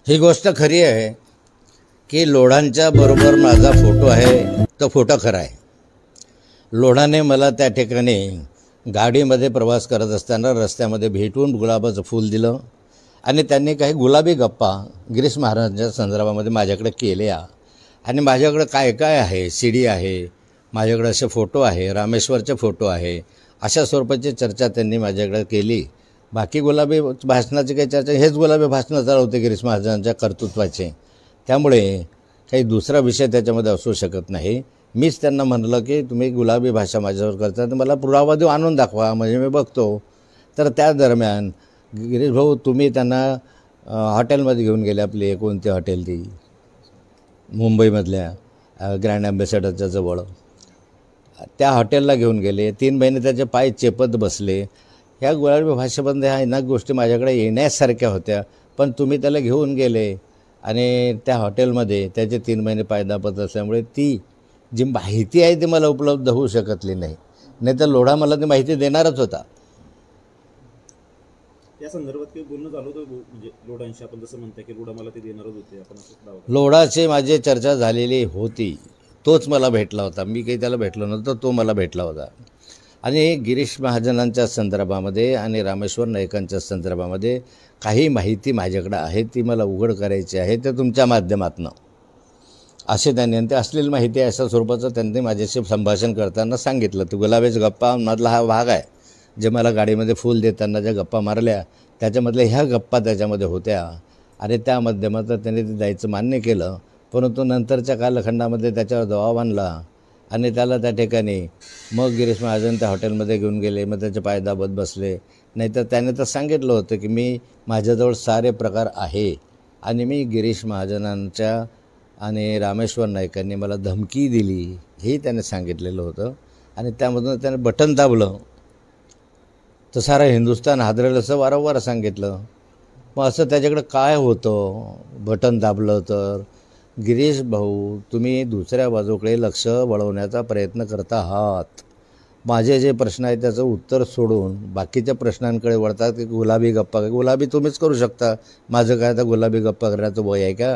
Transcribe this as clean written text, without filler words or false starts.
ही गोष्ट खरी आहे की लोढांच्या बरोबर माझा फोटो आहे. तो फोटो खरा आहे. लोढाने मला त्या ठिकाणी गाडीमध्ये प्रवास करत असताना रस्त्यामध्ये भेटून गुलाबाचं फूल दिलं आणि त्यांनी काही गुलाबी गप्पा गिरीश महाराजांच्या संदर्भामध्ये माझ्याकडे केल्या. आणि माझ्याकडे काय काय आहे, सी डी आहे, माझ्याकडे असे फोटो आहे, रामेश्वरचे फोटो आहे, अशा स्वरूपाची चर्चा त्यांनी माझ्याकडे केली. बाकी गुलाबी भाषणाची काही चर्चा, हेच गुलाबी भाषणं चालवते गिरीश महाराजांच्या कर्तृत्वाचे. त्यामुळे काही दुसरा विषय त्याच्यामध्ये असू शकत नाही. मीच त्यांना म्हणलं की तुम्ही गुलाबी भाषा माझ्यावर करता तर मला पुरावा देऊ, आणून दाखवा, म्हणजे मी बघतो. तर त्या दरम्यान गिरीश भाऊ तुम्ही त्यांना हॉटेलमध्ये घेऊन गेले. आपली कोणती हॉटेल ती मुंबईमधल्या ग्रँड ॲम्बेसेडरच्या जवळ, त्या हॉटेलला घेऊन गेले. 3 महिने त्याचे पाय चेपत बसले. ह्या गुलाबी भाषेमध्ये ह्या ना गोष्टी माझ्याकडे येण्यासारख्या होत्या, पण तुम्ही त्याला घेऊन गेले आणि त्या हॉटेलमध्ये त्याचे 3 महिने पाय दाबत असल्यामुळे ती जी माहिती आहे ती मला उपलब्ध होऊ शकतली नाही. नाही तर लोढा मला ती माहिती देणारच होता. या संदर्भात काही बोलणं झालं होतं म्हणजे लोढांशी? आपण जसं म्हणताय की लोढा मला ते देणारच होते, आपण असं दावा करतो. लोढाची माझी चर्चा झालेली होती. तोच मला भेटला होता. मी काही त्याला भेटलो नव्हतो, तो मला भेटला होता. आणि गिरीश महाजनांच्या संदर्भामध्ये आणि रामेश्वर नाईकांच्या संदर्भामध्ये काही माहिती माझ्याकडे आहे, ती मला उघड करायची आहे, ते तुमच्या माध्यमातून असे त्यांनी, ते असलेली माहिती आहे अशा स्वरूपाचं त्यांनी माझ्याशी संभाषण करताना सांगितलं. तो गुलाबीच गप्पामधला हा भाग आहे. जे मला गाडीमध्ये फूल देताना ज्या गप्पा मारल्या त्याच्यामधल्या ह्या गप्पा त्याच्यामध्ये होत्या आणि त्या माध्यमातून त्यांनी ते द्यायचं मान्य केलं. परंतु नंतरच्या कालखंडामध्ये त्याच्यावर दबाव आणला आणि त्याला त्या ठिकाणी मग गिरीश महाजन त्या हॉटेलमध्ये घेऊन गेले. मग त्याचे पाय दाबत बसले. नाहीतर त्याने तर सांगितलं होतं की मी माझ्याजवळ सारे प्रकार आहे आणि मी गिरीश महाजनांच्या आणि रामेश्वर नाईकांनी मला धमकी दिली, हे त्याने सांगितलेलं होतं. आणि त्यामधून त्याने बटन दाबलं तर सारा हिंदुस्थान हादरेल असं वारंवार सांगितलं. मग असं त्याच्याकडे काय होतं बटन दाबलं तर? गिरीश भाऊ तुम्ही दुसऱ्या बाजूकडे लक्ष वळवण्याचा प्रयत्न करता आहात. माझे जे प्रश्न आहेत त्याचं उत्तर सोडून बाकीच्या प्रश्नांकडे वळतात की गुलाबी गप्पा. गुलाबी तुम्हीच करू शकता, माझं काय आता गुलाबी गप्पा करण्याचं वय आहे का?